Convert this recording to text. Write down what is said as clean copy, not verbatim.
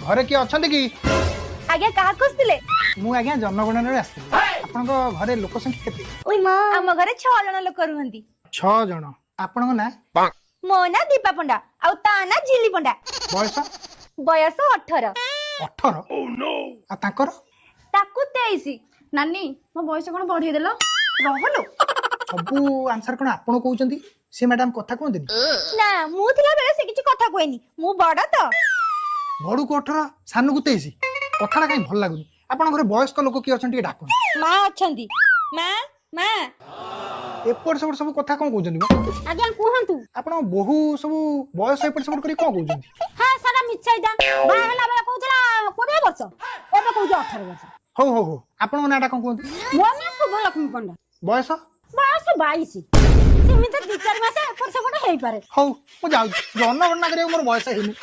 घरे किए अच्छा कि आज्ञा क्या खोजते मु आज्ञा जनगणना रे आसଥିଲି आपनका घरे लोक संख्या केते आम घरे 6 जन लोक रुहंती 6 जन आपनका ना मो ना दीपा पंडा आउ ता ना झिली पंडा बयस बयस 18 18 ओह नो आ ताकर ताकू 23 नानी मो बयस कोन बढ़ी देलो रहलो सबू आंसर कोन आपण कहउचंती से मैडम कथा कहंती ना मु थिला बेले से किछि कथा कहनी मु बड़ा तो बड़ू को 18 सानू को 23 कथाटा काई भल लागुनी आपण घरे वयस्क लोक की अछंती डाकुन मां अछंती मां मां एपट सब सब कथा कोन कहउचंती आज्ञा कहंतु आपण बहु सब बयस एपट सब करी कोन कहउचंती हां सारा मिछाइदा बा हला बेला कहउतला 20 वर्ष एबे कहउ 18 वर्ष हो हो हो आपण नाटा कोन कहंती मो ना शुभ लक्ष्मी पंडा बयस बयस 22 सेमिते 2-4 मास एपट सब हेई पारे हो मु जाउ जनगणना करे मोर बयस हेनी